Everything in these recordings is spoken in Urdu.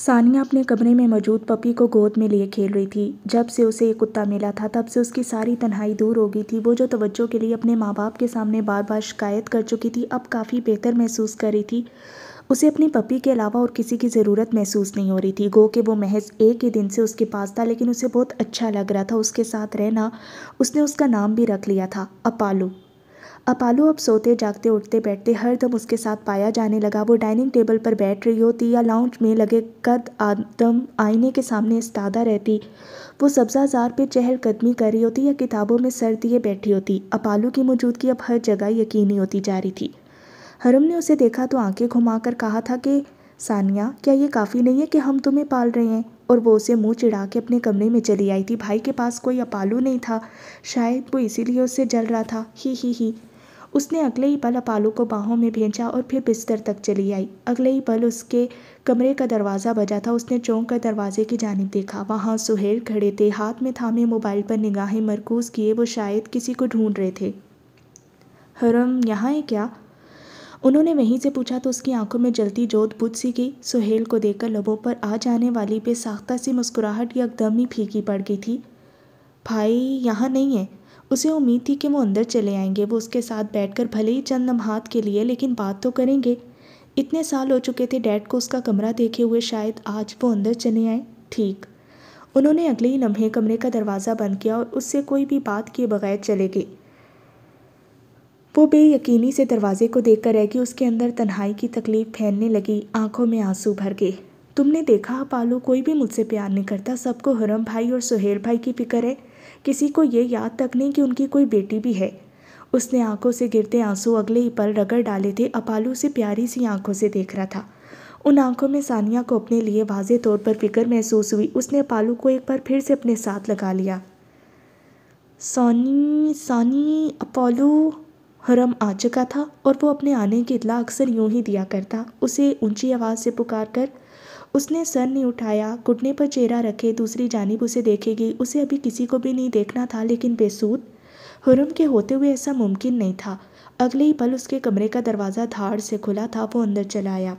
ثانیہ اپنے کمرے میں موجود پپی کو گود میں لیے کھیل رہی تھی۔ جب سے اسے یہ کتا ملا تھا تب سے اس کی ساری تنہائی دور ہو گئی تھی۔ وہ جو توجہ کے لیے اپنے ماں باپ کے سامنے بار بار شکایت کر چکی تھی، اب کافی بہتر محسوس کر رہی تھی۔ اسے اپنی پپی کے علاوہ اور کسی کی ضرورت محسوس نہیں ہو رہی تھی۔ گو کہ وہ محض ایک ہی دن سے اس کے پاس تھا، لیکن اسے بہت اچھا لگ رہا تھا اس کے ساتھ رہنا۔ اس نے اس کا نام بھی رکھ لیا تھا، اپالو۔ اپالو اب سوتے جاگتے اٹھتے بیٹھتے ہر دم اس کے ساتھ پایا جانے لگا۔ وہ ڈائننگ ٹیبل پر بیٹھ رہی ہوتی یا لاؤنج میں لگے قد آدم آئینے کے سامنے استادہ رہتی، وہ سبزہ زار پہ چہل قدمی کر رہی ہوتی یا کتابوں میں سر دیے بیٹھی ہوتی۔ اپالو کی موجودگی اب ہر جگہ یقینی ہوتی جا رہی تھی۔ حرم نے اسے دیکھا تو آنکھیں گھما کر کہا تھا کہ ثانیہ، کیا یہ کافی نہیں ہے کہ ہم تمہیں پال رہے ہیں؟ اور وہ اسے منہ چڑھا کے اپنے کمرے میں چلی آئی تھی۔ بھائی کے پاس کوئی اپالو نہیں تھا، شاید وہ اسی لیے اس سے جل رہا تھا، ہی ہی ہی۔ اس نے اگلے ہی پل اپالو کو باہوں میں بھینچا اور پھر بستر تک چلی آئی۔ اگلے ہی پل اس کے کمرے کا دروازہ بجا تھا۔ اس نے چونک کر دروازے کی جانب دیکھا، وہاں سہیل کھڑے تھے، ہاتھ میں تھامے موبائل پر نگاہیں مرکوز کیے۔ وہ شاید کسی کو ڈھونڈ رہے تھے۔ حرم یہاں ہے کیا؟ انہوں نے وہیں سے پوچھا تو اس کی آنکھوں میں جلتی جوت بجھ سی گئی۔ سہیل کو دیکھ کر لبوں پر آ جانے والی بے ساختہ سی مسکراہٹ یکدم ہی پھیکی پڑ گئی تھی۔ بھائی یہاں نہیں ہے۔ اسے امید تھی کہ وہ اندر چلے آئیں گے، وہ اس کے ساتھ بیٹھ کر بھلے ہی چند لمحات کے لیے لیکن بات تو کریں گے۔ اتنے سال ہو چکے تھے ڈیڈ کو اس کا کمرہ دیکھے ہوئے، شاید آج وہ اندر چلے آئیں۔ ٹھیک۔ انہوں نے اگلے ہی لمحے کمرے کا دروازہ بند کیا اور اس سے کوئی بھی بات کیے بغیر چلے گئے۔ وہ بے یقینی سے دروازے کو دیکھ کر رہ گئی، اس کے اندر تنہائی کی تکلیف پھیلنے لگی، آنکھوں میں آنسو بھر گئے۔ تم نے دیکھا اپالو، کوئی بھی مجھ سے پیار نہیں کرتا، سب کو حرم بھائی اور سہیل بھائی کی فکر ہے، کسی کو یہ یاد تک نہیں کہ ان کی کوئی بیٹی بھی ہے۔ اس نے آنکھوں سے گرتے آنسو اگلے ہی پل رگڑ ڈالے تھے۔ اپالو اسے پیاری سی آنکھوں سے دیکھ رہا تھا، ان آنکھوں میں ثانیہ کو اپنے لیے واضح طور پر فکر محسوس ہوئی۔ اس نے اپالو کو ایک بار پھر سے اپنے ساتھ لگا لیا۔ ثانی اپالو۔ حرم آ چکا تھا اور وہ اپنے آنے کی اطلاع اکثر یوں ہی دیا کرتا، اسے اونچی آواز سے پکار کر۔ اس نے سر نہیں اٹھایا، گھٹنے پر چہرہ رکھے دوسری جانب اسے دیکھے گی۔ اسے ابھی کسی کو بھی نہیں دیکھنا تھا، لیکن بے سود حرم کے ہوتے ہوئے ایسا ممکن نہیں تھا۔ اگلے ہی پل اس کے کمرے کا دروازہ دھاڑ سے کھلا تھا، وہ اندر چلا آیا۔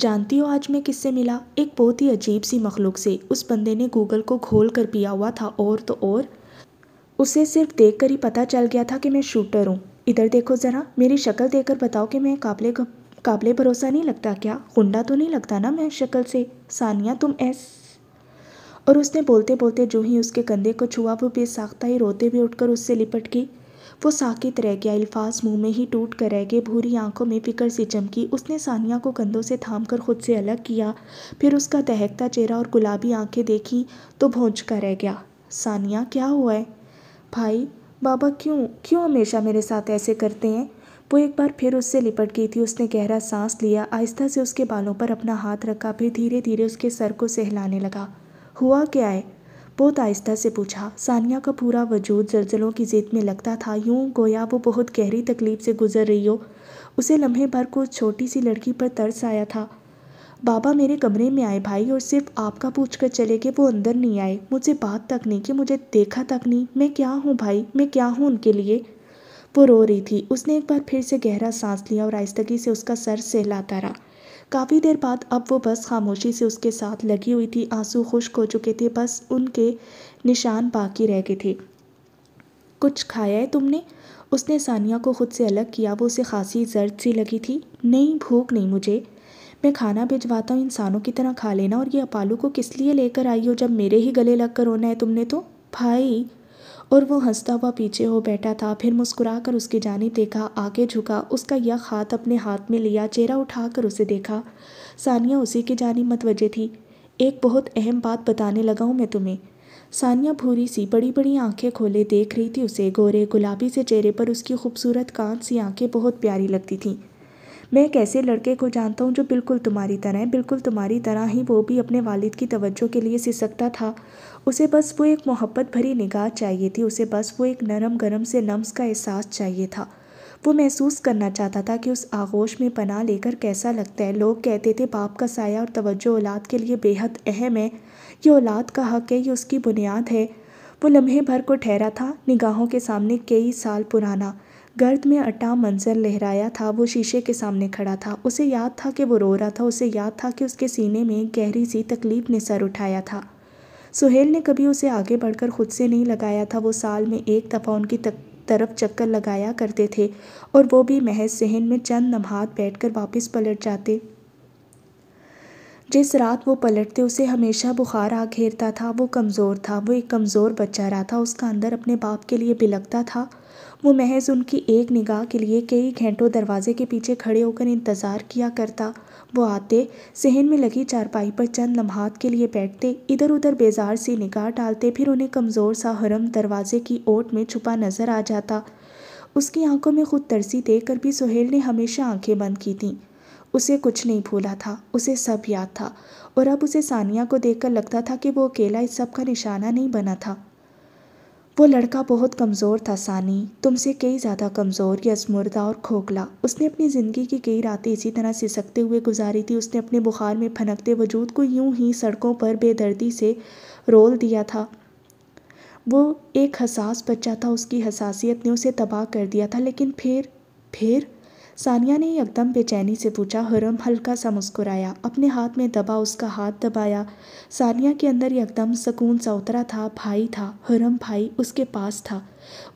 جانتی ہو آج میں کس سے ملا؟ ایک بہت ہی عجیب سی مخلوق سے۔ اس بندے نے گوگل کو کھول کر پیا ہوا تھا، اور تو اور اسے صرف دیکھ کر ہی پتہ چل گیا تھا کہ میں شوٹر ہوں۔ ادھر دیکھو ذرا، میری شکل دیکھ کر بتاؤ کہ میں قابل بھروسہ نہیں لگتا کیا؟ غنڈہ تو نہیں لگتا نا میں شکل سے؟ ثانیہ تم اور اس نے بولتے بولتے جو ہی اس کے کندھے کو چھوا، وہ بے ساختہ ہی روتے ہوئے اٹھ کر اس سے لپٹ گئی۔ وہ ساکت رہ گیا، الفاظ منہ میں ہی ٹوٹ کر رہ گئے، بھوری آنکھوں میں فکر سی چمکی۔ اس نے ثانیہ کو کندھوں سے تھام کر خود سے الگ کیا، پھر اس کا دہکتا چہرہ اور گلابی آنکھیں دیکھی تو بھونچ کر رہ گیا۔ ثانیہ کیا ہوا ہے؟ بھائی بابا کیوں ہمیشہ میرے ساتھ ایسے کرتے ہیں؟ وہ ایک بار پھر اس سے لپٹ گئی تھی۔ اس نے گہرا سانس لیا، آہستہ سے اس کے بالوں پر اپنا ہاتھ رکھا، پھر دھیرے دھیرے اس کے سر کو سہلانے لگا۔ ہوا کیا ہے؟ بہت آہستہ سے پوچھا۔ ثانیہ کا پورا وجود زلزلوں کی زد میں لگتا تھا، یوں گویا وہ بہت گہری تکلیف سے گزر رہی ہو۔ اسے لمحے بھر کو چھوٹی سی لڑکی پر ترس آیا تھا۔ بابا میرے کمرے میں آئے بھائی، اور صرف آپ کا پوچھ کر چلے گئے، وہ اندر نہیں آئے، مجھ سے بات تک نہیں کی، مجھے دیکھا تک نہیں۔ میں کیا ہوں بھائی، میں کیا ہوں ان کے لیے؟ وہ رو رہی تھی۔ اس نے ایک بار پھر سے گہرا سانس لیا اور آہستگی سے اس کا سر سہلاتا رہا۔ کافی دیر بعد اب وہ بس خاموشی سے اس کے ساتھ لگی ہوئی تھی، آنسو خشک ہو چکے تھے، بس ان کے نشان باقی رہ گئے تھے۔ کچھ کھایا ہے تم نے؟ اس نے ثانیہ کو خود سے الگ کیا، وہ اسے خاصی زرد سی لگی تھی۔ نہیں، بھوک نہیں مجھے، میں کھانا بھجواتا ہوں، انسانوں کی طرح کھا لینا۔ اور یہ اپالو کو کس لیے لے کر آئی ہو جب میرے ہی گلے لگ کر رونا ہے تم نے تو؟ بھائی، اور وہ ہنستا ہوا پیچھے ہو بیٹھا تھا، پھر مسکرا کر اس کی جانب دیکھا، آگے جھکا، اس کا یک ہاتھ اپنے ہاتھ میں لیا، چہرہ اٹھا کر اسے دیکھا۔ ثانیہ اسی کی جانب متوجہ تھی۔ ایک بہت اہم بات بتانے لگا ہوں میں تمہیں۔ ثانیہ بھوری سی بڑی بڑی آنکھیں کھولے دیکھ رہی تھی اسے، گورے گلابی سے چہرے پر اس کی خوبصورت کانچ سی آنکھیں بہت پیاری لگتی تھیں۔ میں ایک ایسے لڑکے کو جانتا ہوں جو بالکل تمہاری طرح ہے، بالکل تمہاری طرح ہی وہ بھی اپنے والد کی توجہ کے لیے سسکتا تھا۔ اسے بس وہ ایک محبت بھری نگاہ چاہیے تھی، اسے بس وہ ایک نرم گرم سے لمس کا احساس چاہیے تھا۔ وہ محسوس کرنا چاہتا تھا کہ اس آغوش میں پناہ لے کر کیسا لگتا ہے۔ لوگ کہتے تھے باپ کا سایہ اور توجہ اولاد کے لیے بے حد اہم ہے، یہ اولاد کا حق ہے، یہ اس کی بنیاد ہے۔ وہ لمحے بھر کو ٹھہرا تھا، نگاہوں کے سامنے کئی سال پرانا گرد میں اٹا منظر لہرایا تھا۔ وہ شیشے کے سامنے کھڑا تھا۔ اسے یاد تھا کہ وہ رو رہا تھا، اسے یاد تھا کہ اس کے سینے میں گہری سی تکلیف نے سر اٹھایا تھا۔ سہیل نے کبھی اسے آگے بڑھ کر خود سے نہیں لگایا تھا۔ وہ سال میں ایک دفعہ ان کی طرف چکر لگایا کرتے تھے، اور وہ بھی محض ذہن میں چند لمحات بیٹھ کر واپس پلٹ جاتے۔ جس رات وہ پلٹتے اسے ہمیشہ بخار آ گھیرتا تھا۔ وہ کمزور تھا، وہ ایک کمزور بچہ رہا تھا، اس کا اندر اپنے باپ کے لیے بلکتا تھا۔ وہ محض ان کی ایک نگاہ کے لیے کئی گھنٹوں دروازے کے پیچھے کھڑے ہو کر انتظار کیا کرتا۔ وہ آتے، صحن میں لگی چارپائی پر چند لمحات کے لیے بیٹھتے، ادھر ادھر بیزار سی نگاہ ڈالتے، پھر انہیں کمزور سا حرم دروازے کی اوٹ میں چھپا نظر آ جاتا۔ اس کی آنکھوں میں خود ترسی دیکھ کر بھی سہیل نے ہمیشہ آنکھیں بند کی تھیں۔ اسے کچھ نہیں بھولا تھا، اسے سب یاد تھا، اور اب اسے ثانیہ کو دیکھ کر لگتا تھا کہ وہ اکیلا اس سب کا نشانہ نہیں بنا تھا۔ وہ لڑکا بہت کمزور تھا ثانی، تم سے کئی زیادہ کمزور، یزمردہ اور کھوکھلا۔ اس نے اپنی زندگی کی کئی راتیں اسی طرح سسکتے ہوئے گزاری تھی۔ اس نے اپنے بخار میں پھنکتے وجود کو یوں ہی سڑکوں پر بے دردی سے رول دیا تھا۔ وہ ایک حساس بچہ تھا، اس کی حساسیت نے اسے تباہ کر دیا تھا۔ لیکن پھر ثانیہ نے یکدم بے چینی سے پوچھا۔ حرم ہلکا سا مسکرایا، اپنے ہاتھ میں دبا اس کا ہاتھ دبایا۔ ثانیہ کے اندر یکدم سکون سا اترا تھا۔ بھائی تھا، حرم بھائی اس کے پاس تھا۔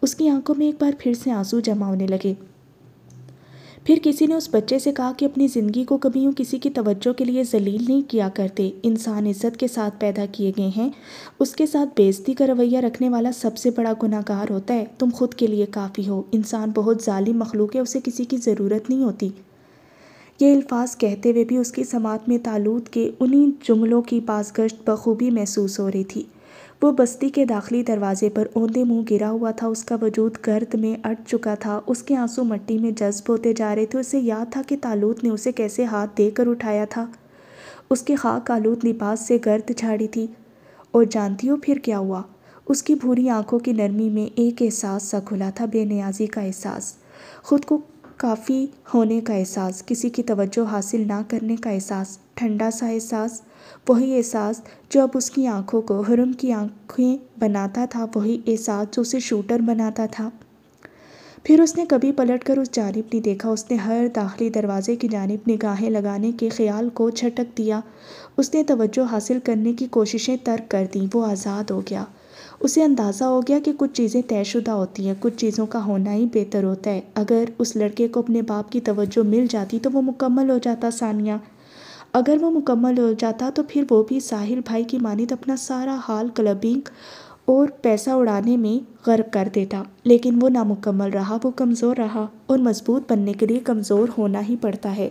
اس کی آنکھوں میں ایک بار پھر سے آنسو جمع ہونے لگے۔ پھر کسی نے اس بچے سے کہا کہ اپنی زندگی کو کبھی یوں کسی کی توجہ کے لیے ذلیل نہیں کیا کرتے۔ انسان عزت کے ساتھ پیدا کیے گئے ہیں، اس کے ساتھ بے عزتی کا رویہ رکھنے والا سب سے بڑا گنہگار ہوتا ہے۔ تم خود کے لیے کافی ہو۔ انسان بہت ظالم مخلوق ہے، اسے کسی کی ضرورت نہیں ہوتی۔ یہ الفاظ کہتے ہوئے بھی اس کی سماعت میں طالوت کے انہی جملوں کی بازگشت بخوبی محسوس ہو رہی تھی۔ وہ بستی کے داخلی دروازے پر اوندے منہ گرا ہوا تھا، اس کا وجود گرد میں اٹ چکا تھا، اس کے آنسو مٹی میں جذب ہوتے جا رہے تھے۔ اسے یاد تھا کہ طالوت نے اسے کیسے ہاتھ دے کر اٹھایا تھا، اس کے خاک آلود لباس سے گرد جھاڑی تھی۔ اور جانتی ہو پھر کیا ہوا؟ اس کی بھوری آنکھوں کی نرمی میں ایک احساس سا کھلا تھا، بے نیازی کا احساس، خود کو کافی ہونے کا احساس، کسی کی توجہ حاصل نہ کرنے کا احساس، ٹھنڈا سا احساس، وہی احساس جو اب اس کی آنکھوں کو حرم کی آنکھیں بناتا تھا، وہی احساس جو اسے شوٹر بناتا تھا۔ پھر اس نے کبھی پلٹ کر اس جانب نہیں دیکھا۔ اس نے ہر داخلی دروازے کی جانب نگاہیں لگانے کے خیال کو جھٹک دیا۔ اس نے توجہ حاصل کرنے کی کوششیں ترک کر دیں۔ وہ آزاد ہو گیا۔ اسے اندازہ ہو گیا کہ کچھ چیزیں طے شدہ ہوتی ہیں، کچھ چیزوں کا ہونا ہی بہتر ہوتا ہے۔ اگر اس لڑکے کو اپنے باپ کی توجہ مل جاتی تو وہ مکمل ہو جاتا ثانیہ۔ اگر وہ مکمل ہو جاتا تو پھر وہ بھی ساحل بھائی کی مانند اپنا سارا حال کلبنگ اور پیسہ اڑانے میں غرق کر دیتا۔ لیکن وہ نامکمل رہا، وہ کمزور رہا، اور مضبوط بننے کے لیے کمزور ہونا ہی پڑتا ہے۔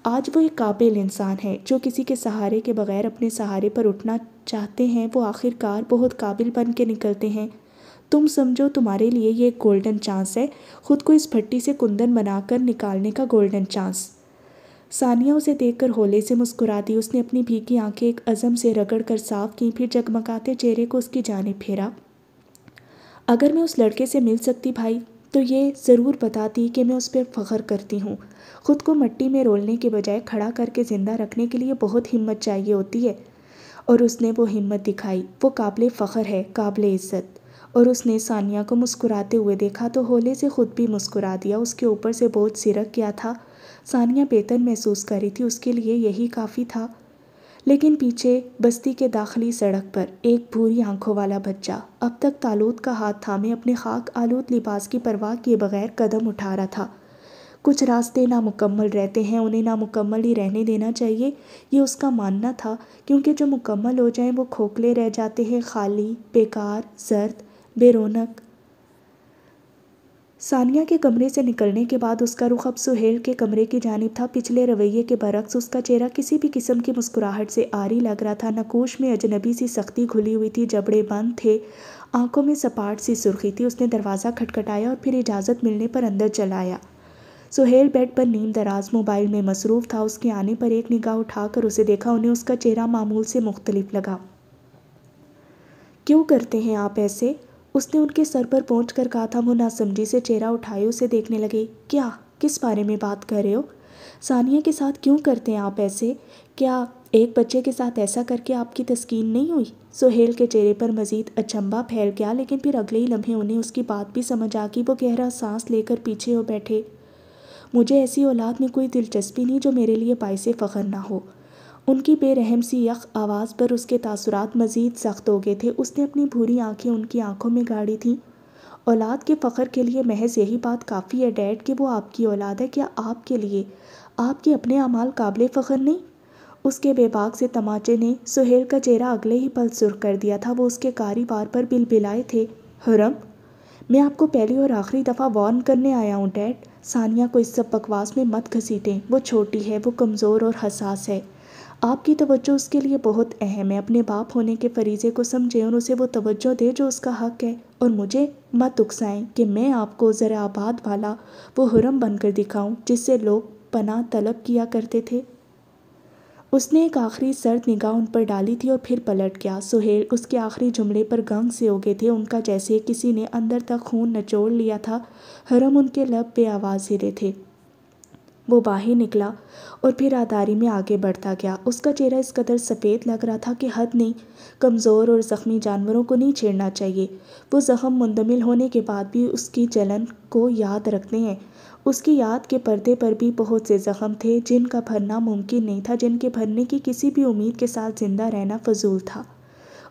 آج وہ ایک قابل انسان ہے۔ جو کسی کے سہارے کے بغیر اپنے سہارے پر اٹھنا چاہتے ہیں، وہ آخر کار بہت قابل بن کے نکلتے ہیں۔ تم سمجھو تمہارے لیے یہ ایک گولڈن چانس ہے، خود کو اس بھٹی سے کندن بنا کر نکالنے کا گولڈن چانس۔ ثانیہ اسے دیکھ کر ہولے سے مسکرا دی۔ اس نے اپنی بھیگی آنکھیں ایک عزم سے رگڑ کر صاف کیں، پھر جگمگاتے چہرے کو اس کی جانب پھیرا۔ اگر میں اس لڑکے سے مل سکتی بھائی، تو یہ ضرور بتاتی کہ میں اس پہ فخر کرتی ہوں۔ خود کو مٹی میں رولنے کے بجائے کھڑا کر کے زندہ رکھنے کے لیے بہت ہمت چاہیے ہوتی ہے، اور اس نے وہ ہمت دکھائی۔ وہ قابل فخر ہے، قابل عزت۔ اور اس نے ثانیہ کو مسکراتے ہوئے دیکھا تو ہولے سے خود بھی مسکرا دیا۔ اس کے اوپر سے بوجھ سرک گیا تھا۔ ثانیہ بہتر محسوس کر رہی تھی، اس کے لیے یہی کافی تھا۔ لیکن پیچھے بستی کے داخلی سڑک پر ایک بھوری آنکھوں والا بچہ اب تک طالوت کا ہاتھ تھامے اپنے خاک آلود لباس کی پرواہ کیے بغیر قدم اٹھا رہا تھا۔ کچھ راستے نامکمل رہتے ہیں، انہیں نامکمل ہی رہنے دینا چاہیے، یہ اس کا ماننا تھا، کیونکہ جو مکمل ہو جائیں وہ کھوکھلے رہ جاتے ہیں، خالی، بیکار، زرد، بے رونق۔ ثانیہ کے کمرے سے نکلنے کے بعد اس کا رخ اب سہیل کے کمرے کی جانب تھا۔ پچھلے رویے کے برعکس اس کا چہرہ کسی بھی قسم کی مسکراہٹ سے عاری لگ رہا تھا۔ نقوش میں اجنبی سی سختی گھلی ہوئی تھی، جبڑے بند تھے، آنکھوں میں سپاٹ سی سرخی تھی۔ اس نے دروازہ کھٹکھٹایا اور پھر اجازت ملنے پر اندر چلا آیا۔ سہیل بیڈ پر نیم دراز موبائل میں مصروف تھا۔ اس کے آنے پر ایک نگاہ اٹھا کر اسے دیکھا، انہیں اس کا چہرہ معمول سے مختلف لگا۔ کیوں کرتے ہیں آپ ایسے؟ اس نے ان کے سر پر پہنچ کر کہا تھا۔ وہ ناسمجھی سے چہرہ اٹھائے اسے دیکھنے لگے۔ کیا؟ کس بارے میں بات کر رہے ہو؟ ثانیہ کے ساتھ کیوں کرتے ہیں آپ ایسے؟ کیا ایک بچے کے ساتھ ایسا کر کے آپ کی تسکین نہیں ہوئی؟ سہیل کے چہرے پر مزید اچنبھا پھیل گیا، لیکن پھر اگلے ہی لمحے انہیں اس کی بات بھی سمجھ آ گئی۔ وہ گہرا سانس لے کر پیچھے ہو بیٹھے۔ مجھے ایسی اولاد میں کوئی دلچسپی نہیں جو میرے لیے باعث فخر نہ ہو۔ ان کی بے رحم سی یخ آواز پر اس کے تاثرات مزید سخت ہو گئے تھے۔ اس نے اپنی بھوری آنکھیں ان کی آنکھوں میں گاڑی تھیں۔ اولاد کے فخر کے لیے محض یہی بات کافی ہے ڈیڈ کہ وہ آپ کی اولاد ہے۔ کیا آپ کے لیے آپ کے اپنے اعمال قابل فخر نہیں؟ اس کے بے باک سے تماچے نے سہیل کا چہرہ اگلے ہی پل سرخ کر دیا تھا۔ وہ اس کے کاری وار پر بلبلائے تھے، حرم، میں آپ کو پہلی اور آخری دفعہ وارن کرنے آیا ہوں ڈیڈ، ثانیہ کو اس سب بکواس میں مت گھسیٹیں۔ وہ چھوٹی ہے، وہ کمزور اور حساس ہے۔ آپ کی توجہ اس کے لیے بہت اہم ہے۔ اپنے باپ ہونے کے فریضے کو سمجھیں اور اسے وہ توجہ دے جو اس کا حق ہے، اور مجھے مت اکسائیں کہ میں آپ کو زر آباد والا وہ حرم بن کر دکھاؤں جس سے لوگ پناہ طلب کیا کرتے تھے۔ اس نے ایک آخری سرد نگاہ ان پر ڈالی تھی اور پھر پلٹ گیا۔ سہیل اس کے آخری جملے پر گنگ سے ہو گئے تھے، ان کا جیسے کسی نے اندر تک خون نچوڑ لیا تھا۔ حرم ان کے لب بے آواز ہلے تھے۔ وہ باہر نکلا اور پھر رہداری میں آگے بڑھتا گیا۔ اس کا چہرہ اس قدر سفید لگ رہا تھا کہ حد نہیں، کمزور اور زخمی جانوروں کو نہیں چھیڑنا چاہیے۔ وہ زخم مندمل ہونے کے بعد بھی اس کی جلن کو یاد رکھتے ہیں۔ اس کی یاد کے پردے پر بھی بہت سے زخم تھے جن کا بھرنا ممکن نہیں تھا، جن کے بھرنے کی کسی بھی امید کے ساتھ زندہ رہنا فضول تھا۔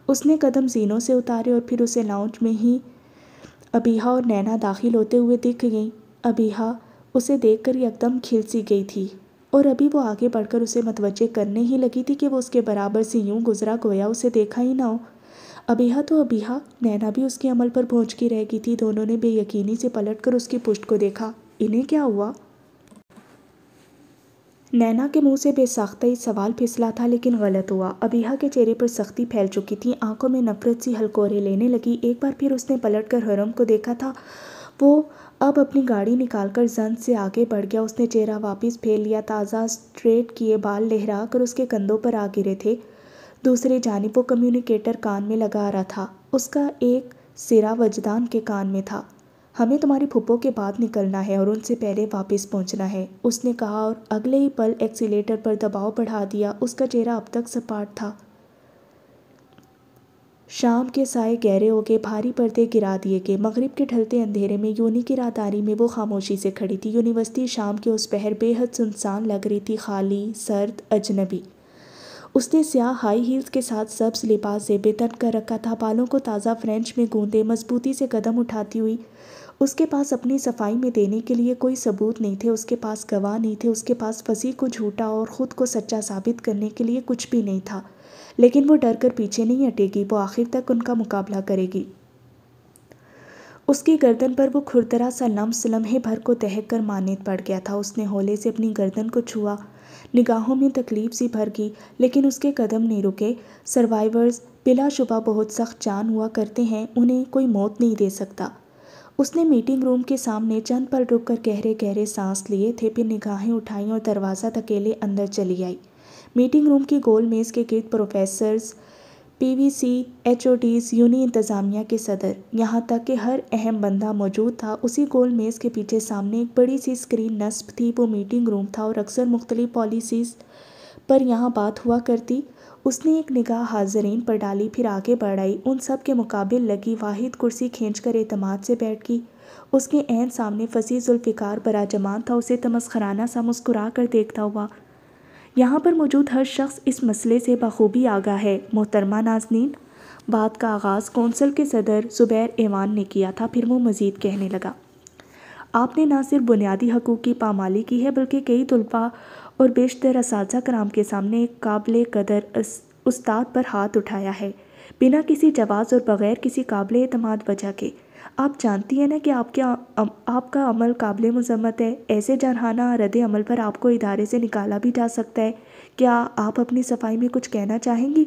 اس نے قدم زینوں سے اتارے اور پھر اسے لاؤنج میں ہی ابیحہ اور نینا داخل ہوتے ہوئے دکھ گئیں۔ ابیحہ اسے دیکھ کر یکدم کھل سی گئی تھی اور ابھی وہ آگے بڑھ کر اسے متوجہ کرنے ہی لگی تھی کہ وہ اس کے برابر سے یوں گزرا گویا اسے دیکھا ہی نہ ہو۔ ابیحہ تو ابیحہ، نینا بھی اس کے عمل پر پہنچ کی رہ گئی تھی۔ دونوں نے بے یقینی سے پلٹ کر اس کی پشت کو دیکھا۔ انہیں کیا ہوا؟ نینا کے منہ سے بے ساختہ سوال پھسلا تھا، لیکن غلط ہوا۔ ابیحہ کے چہرے پر سختی پھیل چکی تھی، آنکھوں میں نفرت سی ہلکورے لینے لگی۔ ایک بار پھر اس نے پلٹ کر حرم کو دیکھا تھا۔ وہ اب اپنی گاڑی نکال کر زن سے آگے بڑھ گیا۔ اس نے چہرہ واپس پھیر لیا، تازہ اسٹریٹ کیے بال لہرا کر اس کے کندھوں پر آ گرے تھے۔ دوسری جانب وہ کمیونیکیٹر کان میں لگا رہا تھا، اس کا ایک سرا وجدان کے کان میں تھا۔ ہمیں تمہاری پھپھو کے بعد نکلنا ہے اور ان سے پہلے واپس پہنچنا ہے، اس نے کہا اور اگلے ہی پل ایکسیلیٹر پر دباؤ بڑھا دیا۔ اس کا چہرہ اب تک سپاٹ تھا۔ شام کے سائے گہرے ہو گئے، بھاری پردے گرا دیے گئے۔ مغرب کے ڈھلتے اندھیرے میں یونی کی راہداری میں وہ خاموشی سے کھڑی تھی۔ یونیورسٹی شام کے اس پہر بے حد سنسان لگ رہی تھی، خالی، سرد، اجنبی۔ اس نے سیاہ ہائی ہیلز کے ساتھ سبز لباس زیب تن کر رکھا تھا، بالوں کو تازہ فرینچ میں گوندے مضبوطی سے قدم اٹھاتی ہوئی۔ اس کے پاس اپنی صفائی میں دینے کے لیے کوئی ثبوت نہیں تھے، اس کے پاس گواہ نہیں تھے، اس کے پاس فصیح کو جھوٹا اور خود کو سچا ثابت کرنے کے لیے کچھ بھی نہیں تھا، لیکن وہ ڈر کر پیچھے نہیں ہٹے گی، وہ آخر تک ان کا مقابلہ کرے گی۔ اس کی گردن پر وہ کھردرا سا لمس لمحے بھر کو دہک کر مانند پڑ گیا تھا۔ اس نے ہولے سے اپنی گردن کو چھوا، نگاہوں میں تکلیف سی بھر گئی، لیکن اس کے قدم نہیں رکے۔ سروائیورز بلا شبہ بہت سخت جان ہوا کرتے ہیں، انہیں کوئی موت نہیں دے سکتا۔ اس نے میٹنگ روم کے سامنے چند پل رک کر گہرے گہرے سانس لیے تھے، پھر نگاہیں اٹھائیں اور دروازہ دھکیلے اندر چلی آئی۔ میٹنگ روم کی گول میز کے گرد پروفیسرز، پی وی سی، ایچ او ڈیز، یونی انتظامیہ کے صدر، یہاں تک کہ ہر اہم بندہ موجود تھا۔ اسی گول میز کے پیچھے سامنے ایک بڑی سی اسکرین نصب تھی، وہ میٹنگ روم تھا اور اکثر مختلف پالیسیز پر یہاں بات ہوا کرتی۔ اس نے ایک نگاہ حاضرین پر ڈالی، پھر آگے بڑھ آئی، ان سب کے مقابل لگی واحد کرسی کھینچ کر اعتماد سے بیٹھ گئی۔ اس کے عین سامنے فصیح ذوالفقار براجمان تھا، اسے تمسخرانہ سا مسکرا کر دیکھتا ہوا۔ یہاں پر موجود ہر شخص اس مسئلے سے بخوبی آگاہ ہے، محترمہ ناظرین۔ بات کا آغاز کونسل کے صدر زبیر ایوان نے کیا تھا، پھر وہ مزید کہنے لگا، آپ نے نہ صرف بنیادی حقوق کی پامالی کی ہے بلکہ کئی طلباء اور بیشتر اساتذہ کرام کے سامنے ایک قابل قدر استاد پر ہاتھ اٹھایا ہے، بنا کسی جواز اور بغیر کسی قابل اعتماد وجہ کے۔ آپ جانتی ہیں نا کہ آپ کا عمل قابل مذمت ہے، ایسے جارحانہ رد عمل پر آپ کو ادارے سے نکالا بھی جا سکتا ہے۔ کیا آپ اپنی صفائی میں کچھ کہنا چاہیں گی؟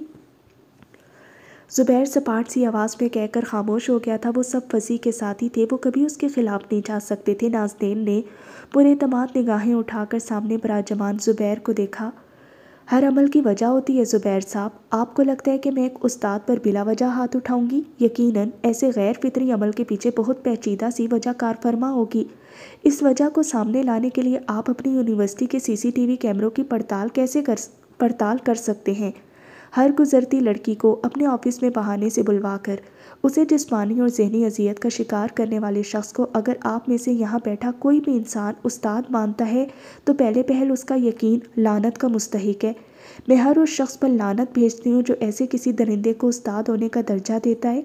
زبیر سپاٹ سی آواز میں کہہ کر خاموش ہو گیا تھا۔ وہ سب فصیح کے ساتھی تھے، وہ کبھی اس کے خلاف نہیں جا سکتے تھے۔ ناظرین نے پر اعتماد نگاہیں اٹھا کر سامنے براجمان زبیر کو دیکھا۔ ہر عمل کی وجہ ہوتی ہے زبیر صاحب، آپ کو لگتا ہے کہ میں ایک استاد پر بلا وجہ ہاتھ اٹھاؤں گی؟ یقیناً ایسے غیر فطری عمل کے پیچھے بہت پیچیدہ سی وجہ کار فرما ہوگی۔ اس وجہ کو سامنے لانے کے لیے آپ اپنی یونیورسٹی کے سی سی ٹی وی کیمروں کی پڑتال کیسے پڑتال کر سکتے ہیں۔ ہر گزرتی لڑکی کو اپنے آفس میں بہانے سے بلوا کر اسے جسمانی اور ذہنی اذیت کا شکار کرنے والے شخص کو اگر آپ میں سے یہاں بیٹھا کوئی بھی انسان استاد مانتا ہے تو پہلے پہل اس کا یقین لعنت کا مستحق ہے۔ میں ہر اس شخص پر لعنت بھیجتی ہوں جو ایسے کسی درندے کو استاد ہونے کا درجہ دیتا ہے۔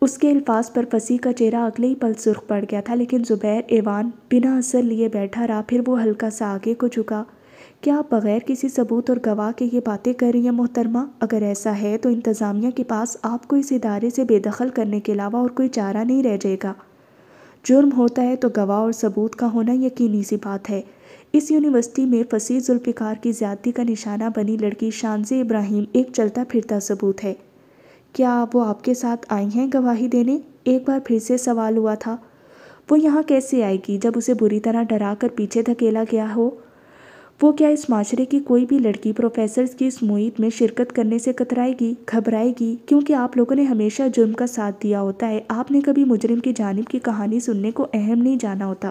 اس کے الفاظ پر فصیح کا چہرہ اگلے ہی پل سرخ پڑ گیا تھا، لیکن زبیر ایوان بنا اثر لیے بیٹھا رہا۔ پھر وہ ہلکا سا آگے کو جھکا۔ کیا آپ بغیر کسی ثبوت اور گواہ کے یہ باتیں کر رہی ہیں محترمہ؟ اگر ایسا ہے تو انتظامیہ کے پاس آپ کو اس ادارے سے بے دخل کرنے کے علاوہ اور کوئی چارہ نہیں رہ جائے گا۔ جرم ہوتا ہے تو گواہ اور ثبوت کا ہونا یقینی سی بات ہے۔ اس یونیورسٹی میں فصیح ذوالفقار کی زیادتی کا نشانہ بنی لڑکی شانزِ ابراہیم ایک چلتا پھرتا ثبوت ہے۔ کیا وہ آپ کے ساتھ آئی ہیں گواہی دینے؟ ایک بار پھر سے سوال ہوا تھا۔ وہ یہاں کیسے آئے گی جب اسے بری طرح ڈرا کر پیچھے دھکیلا گیا ہو؟ وہ کیا اس معاشرے کی کوئی بھی لڑکی پروفیسرز کی اس معیت میں شرکت کرنے سے کترائے گی، گھبرائے گی؟ کیونکہ آپ لوگوں نے ہمیشہ جرم کا ساتھ دیا ہوتا ہے، آپ نے کبھی مجرم کی جانب کی کہانی سننے کو اہم نہیں جانا ہوتا۔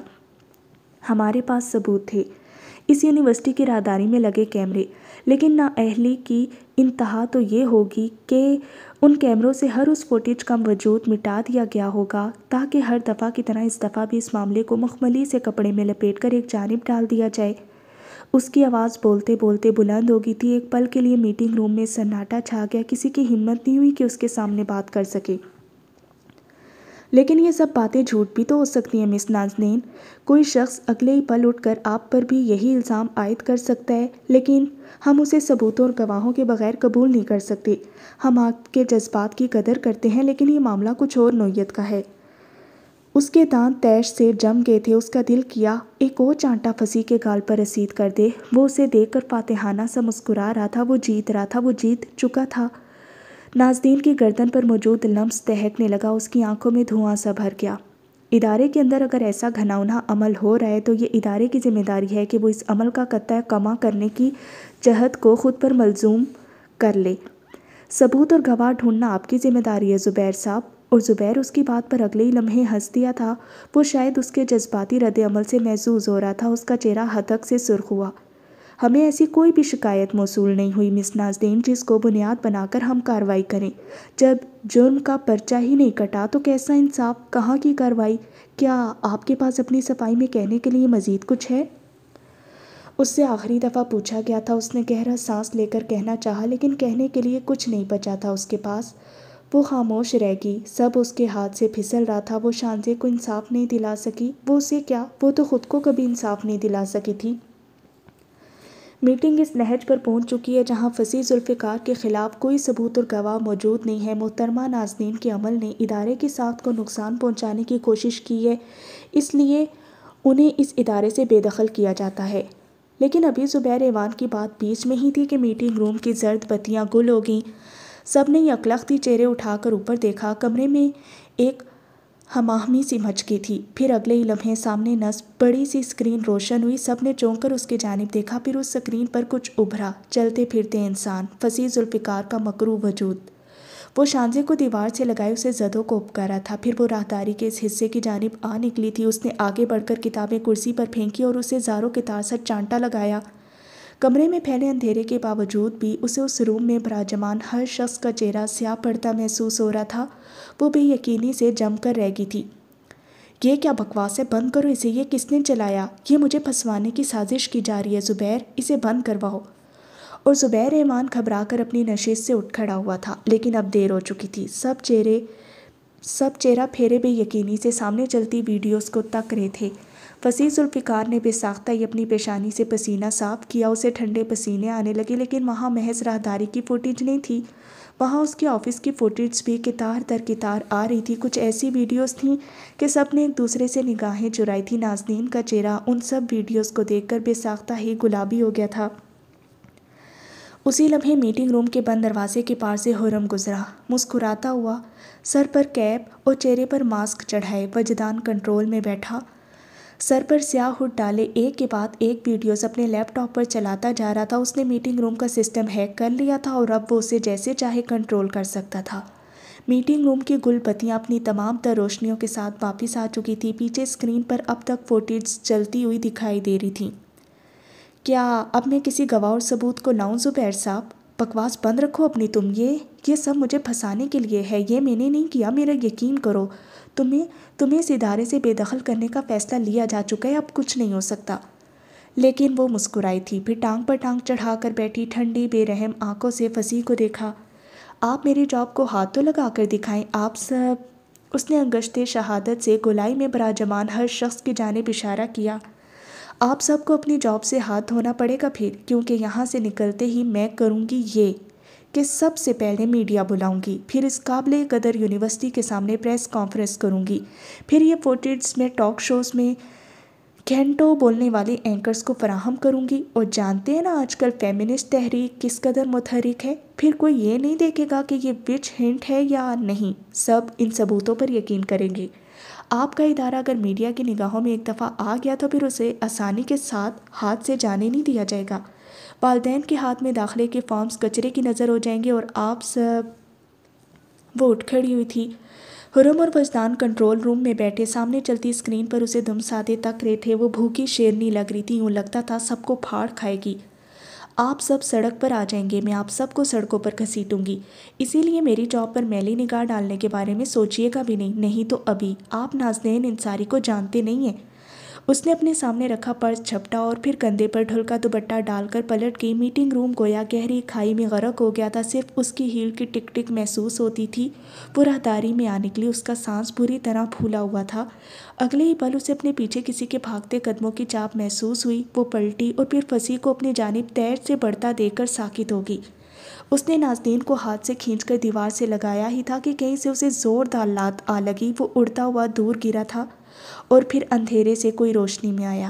ہمارے پاس ثبوت تھے، اس یونیورسٹی کی راہداری میں لگے کیمرے، لیکن نااہلی کی انتہا تو یہ ہوگی کہ ان کیمروں سے ہر اس فوٹیج کا وجود مٹا دیا گیا ہوگا تاکہ ہر دفعہ کی طرح اس دفعہ بھی اس معاملے کو مخملی سے کپڑے میں لپیٹ کر ایک جانب ڈال دیا جائے۔ اس کی آواز بولتے بولتے بلند ہو گئی تھی۔ ایک پل کے لیے میٹنگ روم میں سناٹا چھا گیا، کسی کی ہمت نہیں ہوئی کہ اس کے سامنے بات کر سکے۔ لیکن یہ سب باتیں جھوٹ بھی تو ہو سکتی ہیں مس نازنین۔ کوئی شخص اگلے ہی پل اٹھ کر آپ پر بھی یہی الزام عائد کر سکتا ہے، لیکن ہم اسے ثبوتوں اور گواہوں کے بغیر قبول نہیں کر سکتے۔ ہم آپ کے جذبات کی قدر کرتے ہیں، لیکن یہ معاملہ کچھ اور نوعیت کا ہے۔ اس کے دانت تیش سے جم گئے تھے، اس کا دل کیا ایک اور چانٹا فصیح کے گال پر رسید کر دے۔ وہ اسے دیکھ کر فاتحانہ سا مسکرا رہا تھا، وہ جیت رہا تھا، وہ جیت چکا تھا۔ نازنین کی گردن پر موجود لمس دہکنے لگا، اس کی آنکھوں میں دھواں سا بھر گیا۔ ادارے کے اندر اگر ایسا گھناؤنا عمل ہو رہا ہے تو یہ ادارے کی ذمہ داری ہے کہ وہ اس عمل کا قطع کما کرنے کی جہد کو خود پر ملزوم کر لے۔ ثبوت اور گواہ ڈھونڈنا آپ کی ذمہ داری ہے زبیر صاحب۔ اور زبیر اس کی بات پر اگلے ہی لمحے ہنس دیا تھا۔ وہ شاید اس کے جذباتی رد عمل سے محظوظ ہو رہا تھا، اس کا چہرہ ہتک سے سرخ ہوا۔ ہمیں ایسی کوئی بھی شکایت موصول نہیں ہوئی مس نازنین جس کو بنیاد بنا کر ہم کارروائی کریں۔ جب جرم کا پرچہ ہی نہیں کٹا تو کیسا انصاف، کہاں کی کارروائی؟ کیا آپ کے پاس اپنی صفائی میں کہنے کے لیے مزید کچھ ہے؟ اس سے آخری دفعہ پوچھا گیا تھا۔ اس نے گہرا سانس لے کر کہنا چاہا، لیکن کہنے کے لیے کچھ نہیں بچا تھا اس کے پاس۔ وہ خاموش رہ گئی، سب اس کے ہاتھ سے پھسل رہا تھا۔ وہ شانزے کو انصاف نہیں دلا سکی، وہ اسے کیا، وہ تو خود کو کبھی انصاف نہیں دلا سکی تھی۔ میٹنگ اس نہج پر پہنچ چکی ہے جہاں فصیح ذوالفقار کے خلاف کوئی ثبوت اور گواہ موجود نہیں ہے۔ محترمہ نازنین کے عمل نے ادارے کی ساکھ کو نقصان پہنچانے کی کوشش کی ہے، اس لیے انہیں اس ادارے سے بے دخل کیا جاتا ہے۔ لیکن ابھی زبیر ایوان کی بات بیچ میں ہی تھی کہ میٹنگ روم کی زرد بتیاں گل ہو گئیں۔ سب نے یکلختی چہرے اٹھا کر اوپر دیکھا۔ کمرے میں ایک ہماہمی سی مچ گئی تھی۔ پھر اگلے ہی لمحے سامنے نصب بڑی سی اسکرین روشن ہوئی۔ سب نے چونک کر اس کی جانب دیکھا، پھر اس اسکرین پر کچھ ابھرا، چلتے پھرتے انسان، فصیح ذوالفقار کا مکروہ وجود۔ وہ شانزے کو دیوار سے لگائے اسے زدوں کو اپکا رہا تھا۔ پھر وہ راہداری کے اس حصے کی جانب آ نکلی تھی۔ اس نے آگے بڑھ کر کتابیں کرسی پر پھینکی اور اسے زاروں کے تار سا چانٹا لگایا۔ کمرے میں پھیلے اندھیرے کے باوجود بھی اسے اس روم میں براجمان ہر شخص کا چہرہ سیاہ پڑتا محسوس ہو رہا تھا۔ وہ بے یقینی سے جم کر رہ گئی تھی۔ یہ کیا بکواس ہے؟ بند کرو اسے، یہ کس نے چلایا؟ یہ مجھے پھنسوانے کی سازش کی جا رہی ہے زبیر، اسے بند کرواؤ۔ اور زبیر ایوان گھبرا کر اپنی نشست سے اٹھ کھڑا ہوا تھا، لیکن اب دیر ہو چکی تھی۔ سب چہرہ پھیرے بے یقینی سے سامنے چلتی ویڈیوز کو تک رہے تھے۔ فصیح ذوالفقار نے بے ساختہ ہی اپنی پیشانی سے پسینہ صاف کیا، اسے ٹھنڈے پسینے آنے لگے، لیکن وہاں محض راہداری کی فوٹیج نہیں تھی، وہاں اس کے آفس کی فوٹیج بھی قطار در قطار آ رہی تھی۔ کچھ ایسی ویڈیوز تھیں کہ سب نے ایک دوسرے سے نگاہیں چرائی تھی۔ نازنین کا چہرہ ان سب ویڈیوز کو دیکھ کر بے ساختہ ہی گلابی ہو گیا تھا۔ اسی لمحے میٹنگ روم کے بند دروازے کے پار سے حرم گزرا، مسکراتا ہوا، سر پر کیپ اور چہرے پر ماسک چڑھائے، وجدان کنٹرول میں بیٹھا، سر پر سیاہ ہڈ ڈالے، ایک کے بعد ایک ویڈیوز اپنے لیپ ٹاپ پر چلاتا جا رہا تھا۔ اس نے میٹنگ روم کا سسٹم ہیک کر لیا تھا اور اب وہ اسے جیسے چاہے کنٹرول کر سکتا تھا۔ میٹنگ روم کی گل بتیاں اپنی تمام تر روشنیوں کے ساتھ واپس آ چکی تھی۔ پیچھے اسکرین پر اب تک فوٹیج چلتی ہوئی دکھائی دے رہی تھیں۔ کیا اب میں کسی گواہ اور ثبوت کو لاؤں زبیر صاحب؟ بکواس بند رکھو اپنی تم، یہ سب مجھے پھنسانے کے لیے ہے، یہ میں نے نہیں کیا، میرا یقین کرو۔ تمہیں اس ادارے سے بے دخل کرنے کا فیصلہ لیا جا چکا ہے، اب کچھ نہیں ہو سکتا۔ لیکن وہ مسکرائی تھی، پھر ٹانگ پر ٹانگ چڑھا کر بیٹھی ٹھنڈی بے رحم آنکھوں سے فصیح کو دیکھا۔ آپ میری جاب کو ہاتھ تو لگا کر دکھائیں، آپ سب۔ اس نے انگشت شہادت سے گولائی میں براجمان ہر شخص کی جانب اشارہ کیا۔ آپ سب کو اپنی جاب سے ہاتھ دھونا پڑے گا پھر، کیونکہ یہاں سے نکلتے ہی میں کروں گی یہ کہ سب سے پہلے میڈیا بلاؤں گی، پھر اس قابل قدر یونیورسٹی کے سامنے پریس کانفرنس کروں گی، پھر یہ فوٹیجز میں ٹاک شوز میں گھنٹوں بولنے والے اینکرز کو فراہم کروں گی۔ اور جانتے ہیں نا آج کل فیمنسٹ تحریک کس قدر متحرک ہے، پھر کوئی یہ نہیں دیکھے گا کہ یہ وچ ہنٹ ہے یا نہیں، سب ان ثبوتوں پر یقین کریں گے۔ آپ کا ادارہ اگر میڈیا کی نگاہوں میں ایک دفعہ آ گیا تو پھر اسے آسانی کے ساتھ ہاتھ سے جانے نہیں دیا جائے گا۔ والدین کے ہاتھ میں داخلے کے فارمز کچرے کی نظر ہو جائیں گے اور آپ سب۔ وہ اٹھ کھڑی ہوئی تھی۔ حرم اور وجدان کنٹرول روم میں بیٹھے سامنے چلتی اسکرین پر اسے دم سادے تک رہے تھے۔ وہ بھوکی شیرنی لگ رہی تھی، یوں لگتا تھا سب کو پھاڑ کھائے گی۔ آپ سب سڑک پر آ جائیں گے، میں آپ سب کو سڑکوں پر گھسیٹوں گی، اسی لیے میری جاب پر میلی نگاہ ڈالنے کے بارے میں سوچیے گا بھی نہیں تو ابھی آپ نازنین انصاری کو جانتے نہیں ہیں۔ اس نے اپنے سامنے رکھا پرس جھپٹا اور پھر کندھے پر ڈھلکا دوپٹہ ڈال کر پلٹ گئی۔ میٹنگ روم گویا گہری کھائی میں غرق ہو گیا تھا، صرف اس کی ہیل کی ٹک ٹک محسوس ہوتی تھی۔ وہ راہداری میں آ نکلی، اس کا سانس بری طرح پھولا ہوا تھا۔ اگلے ہی پل اسے اپنے پیچھے کسی کے بھاگتے قدموں کی چاپ محسوس ہوئی۔ وہ پلٹی اور پھر فصیح کو اپنی جانب تیر سے بڑھتا دیکھ کر ساکت ہو گئی۔ اس نے نازنین کو ہاتھ سے کھینچ کر دیوار سے لگایا ہی تھا کہ کہیں سے اسے زوردار لات آ لگی۔ وہ اڑتا ہوا دور گرا تھا اور پھر اندھیرے سے کوئی روشنی میں آیا۔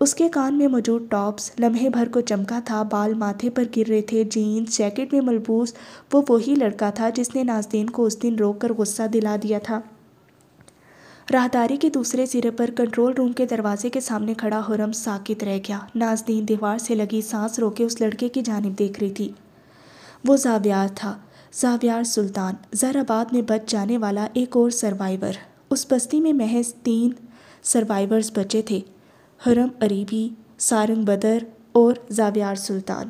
اس کے کان میں موجود ٹاپس لمحے بھر کو چمکا تھا، بال ماتھے پر گر رہے تھے، جینز جیکٹ میں ملبوس وہ وہی لڑکا تھا جس نے نازنین کو اس دن روک کر غصہ دلا دیا تھا۔ راہداری کے دوسرے سرے پر کنٹرول روم کے دروازے کے سامنے کھڑا حرم ساکت رہ گیا۔ نازنین دیوار سے لگی سانس روکے اس لڑکے کی جانب دیکھ رہی تھی۔ وہ زاویار تھا، زاویار سلطان، زر آباد میں بچ جانے والا ایک اور سروائیور۔ اس بستی میں محض 3 سروائیورز بچے تھے، حرم عریبی، سارنگ بدر اور زاویار سلطان۔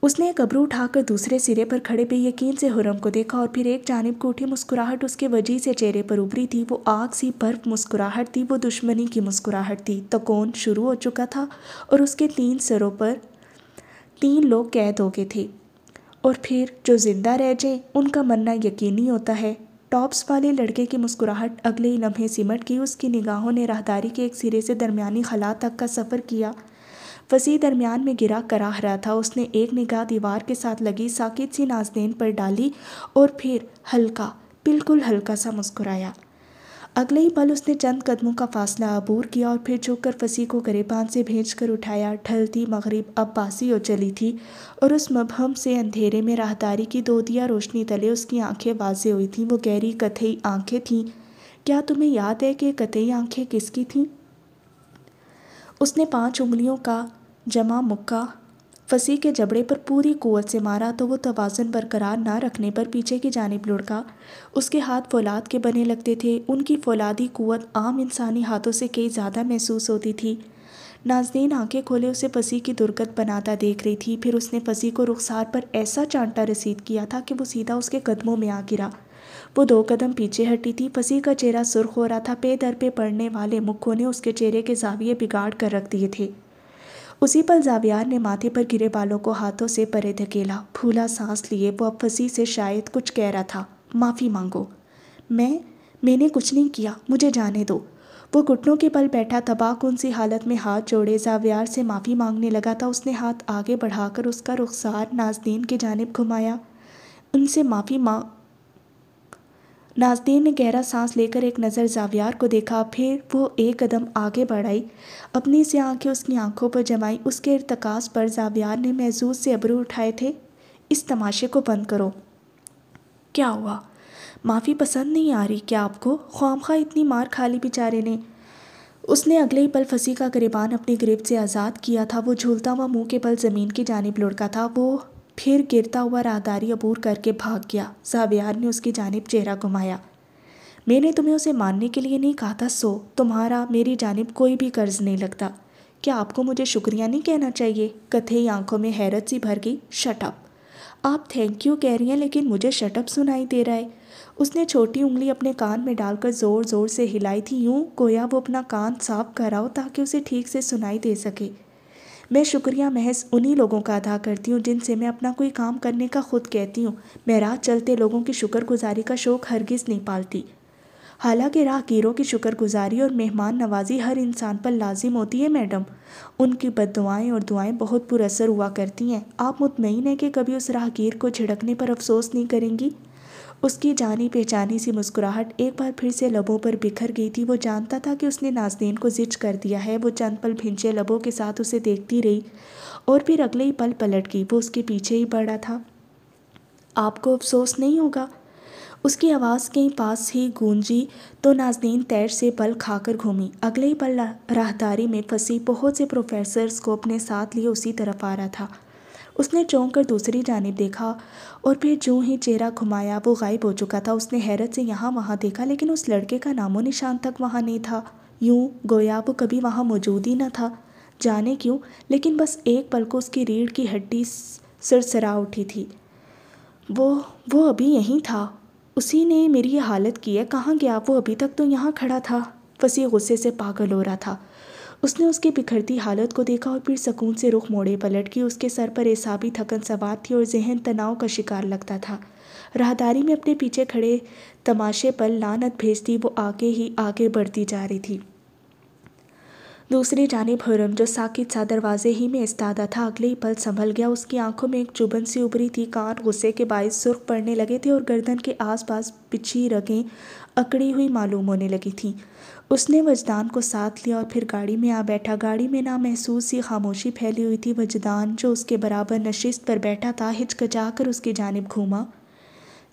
اس نے ایک ابرو اٹھا کر دوسرے سرے پر کھڑے بے یقین سے حرم کو دیکھا اور پھر ایک جانب کو اٹھی مسکراہٹ اس کے وجیح سے چہرے پر ابھری تھی۔ وہ آگ سی برف مسکراہٹ تھی، وہ دشمنی کی مسکراہٹ تھی۔ تکون شروع ہو چکا تھا اور اس کے 3 سروں پر 3 لوگ قید ہو گئے تھے، اور پھر جو زندہ رہ جائیں ان کا مرنا یقینی ہوتا ہے۔ ٹاپس والے لڑکے کی مسکراہٹ اگلے ہی لمحے سمٹ گئی۔ اس کی نگاہوں نے راہداری کے ایک سرے سے درمیانی خلا تک کا سفر کیا۔ فصیح درمیان میں گرا کراہ رہا تھا۔ اس نے ایک نگاہ دیوار کے ساتھ لگی ساکت سی نازنین پر ڈالی اور پھر ہلکا، بالکل ہلکا سا مسکرایا۔ اگلے ہی پل اس نے چند قدموں کا فاصلہ عبور کیا اور پھر جھک کر فصیح کو گریبان سے بھینچ کر اٹھایا۔ ڈھلتی مغرب اب باسی ہو چلی تھی اور اس مبہم سے اندھیرے میں راہداری کی دودیا روشنی تلے اس کی آنکھیں واضح ہوئی تھیں۔ وہ گہری قطعی آنکھیں تھیں۔ کیا تمہیں یاد ہے کہ قطعی آنکھیں کس کی تھیں؟ اس نے 5 انگلیوں کا جمع مکہ فصیح کے جبڑے پر پوری قوت سے مارا تو وہ توازن برقرار نہ رکھنے پر پیچھے کی جانب لڑکا۔ اس کے ہاتھ فولاد کے بنے لگتے تھے، ان کی فولادی قوت عام انسانی ہاتھوں سے کئی زیادہ محسوس ہوتی تھی۔ نازنین آنکھیں کھولے اسے فصیح کی درگت بناتا دیکھ رہی تھی، پھر اس نے فصیح کو رخسار پر ایسا چانٹا رسید کیا تھا کہ وہ سیدھا اس کے قدموں میں آ گرا۔ وہ 2 قدم پیچھے ہٹی تھی۔ فصیح کا چہرہ سرخ ہو رہا تھا، پے در پہ پڑنے والے مکھوں نے اس کے چہرے کے زاویے بگاڑ کر رکھ دیے تھے۔ اسی پل زاویار نے ماتھے پر گرے بالوں کو ہاتھوں سے پرے دھکیلا۔ پھولا سانس لیے وہ اب فصیح سے شاید کچھ کہہ رہا تھا۔ معافی مانگو۔ میں نے کچھ نہیں کیا، مجھے جانے دو۔ وہ گھٹنوں کے بل بیٹھا تباہ کن سی حالت میں ہاتھ جوڑے زاویار سے معافی مانگنے لگا تھا۔ اس نے ہاتھ آگے بڑھا کر اس کا رخسار نازنین کی جانب گھمایا۔ ان سے معافی مانگ۔ نازنین نے گہرا سانس لے کر ایک نظر زاویار کو دیکھا، پھر وہ ایک قدم آگے بڑھائی، اپنی سے آنکھیں اس کی آنکھوں پر جمائیں۔ اس کے ارتکاز پر زاویار نے محظوظ سے ابرو اٹھائے تھے۔ اس تماشے کو بند کرو۔ کیا ہوا؟ معافی پسند نہیں آ رہی کیا آپ کو؟ خواہ اتنی مار کھا لی بیچارے نے۔ اس نے اگلے ہی پل فصیح کا گریبان اپنی گرفت سے آزاد کیا تھا۔ وہ جھولتا ہوا منہ کے بل زمین کی جانب لڑکا تھا۔ وہ پھر گرتا ہوا راہداری عبور کر کے بھاگ گیا۔ زاویار نے اس کی جانب چہرہ گھمایا۔ میں نے تمہیں اسے ماننے کے لیے نہیں کہا تھا، تمہارا میری جانب کوئی بھی قرض نہیں لگتا۔ کیا آپ کو مجھے شکریہ نہیں کہنا چاہیے؟ کتھئی آنکھوں میں حیرت سی بھر گئی۔ Shut up! آپ تھینک یو کہہ رہی ہیں لیکن مجھے شٹ اپ سنائی دے رہا ہے۔ اس نے چھوٹی انگلی اپنے کان میں ڈال کر زور زور سے ہلائی تھی، یوں گویا وہ اپنا کان صاف کر رہا ہو تاکہ اسے ٹھیک سے سنائی دے سکے۔ میں شکریہ محض انہی لوگوں کا ادا کرتی ہوں جن سے میں اپنا کوئی کام کرنے کا خود کہتی ہوں۔ میں راہ چلتے لوگوں کی شکر گزاری کا شوق ہرگز نہیں پالتی۔ حالانکہ راہ گیروں کی شکر گزاری اور مہمان نوازی ہر انسان پر لازم ہوتی ہے میڈم۔ ان کی بد دعائیں اور دعائیں بہت پر اثر ہوا کرتی ہیں۔ آپ مطمئن ہیں کہ کبھی اس راہ گیر کو جھڑکنے پر افسوس نہیں کریں گی؟ اس کی جانی پہچانی سی مسکراہٹ ایک بار پھر سے لبوں پر بکھر گئی تھی۔ وہ جانتا تھا کہ اس نے نازنین کو زچ کر دیا ہے۔ وہ چند پل بھنچے لبوں کے ساتھ اسے دیکھتی رہی اور پھر اگلے ہی پل پلٹ گئی۔ وہ اس کے پیچھے ہی بڑھا تھا۔ آپ کو افسوس نہیں ہوگا؟ اس کی آواز کہیں پاس ہی گونجی تو نازنین تیش سے پل کھا کر گھومی۔ اگلے ہی پل راہداری میں پھنسی بہت سے پروفیسرز کو اپنے ساتھ لیے اسی طرف آ رہا تھا۔ اس نے چونک کر دوسری جانب دیکھا اور پھر جوں ہی چہرہ گھمایا وہ غائب ہو چکا تھا۔ اس نے حیرت سے یہاں وہاں دیکھا لیکن اس لڑکے کا نام و نشان تک وہاں نہیں تھا، یوں گویا وہ کبھی وہاں موجود ہی نہ تھا۔ جانے کیوں، لیکن بس ایک پل کو اس کی ریڑھ کی ہڈی سرسرا اٹھی تھی۔ وہ ابھی یہیں تھا، اسی نے میری یہ حالت کی ہے۔ کہاں گیا وہ؟ ابھی تک تو یہاں کھڑا تھا۔ فصیح غصے سے پاگل ہو رہا تھا۔ اس نے اس کی بکھرتی حالت کو دیکھا اور پھر سکون سے رخ موڑے پلٹ کی۔ اس کے سر پر اعصابی تھکن سوار تھی اور ذہن تناؤ کا شکار لگتا تھا۔ راہداری میں اپنے پیچھے کھڑے تماشے پر لعنت بھیجتی وہ آگے ہی آگے بڑھتی جا رہی تھی۔ دوسری جانب حرم جو ساکت سا دروازے ہی میں استادہ تھا اگلے ہی پل سنبھل گیا۔ اس کی آنکھوں میں ایک چبھن سی ابھری تھی، کان غصے کے باعث سرخ پڑنے لگے تھے اور گردن کے آس پاس بچھی رگیں اکڑی ہوئی معلوم ہونے لگی تھیں۔ اس نے وجدان کو ساتھ لیا اور پھر گاڑی میں آ بیٹھا۔ گاڑی میں نامحسوس سی خاموشی پھیلی ہوئی تھی۔ وجدان جو اس کے برابر نشست پر بیٹھا تھا ہچکچا کر اس کی جانب گھوما۔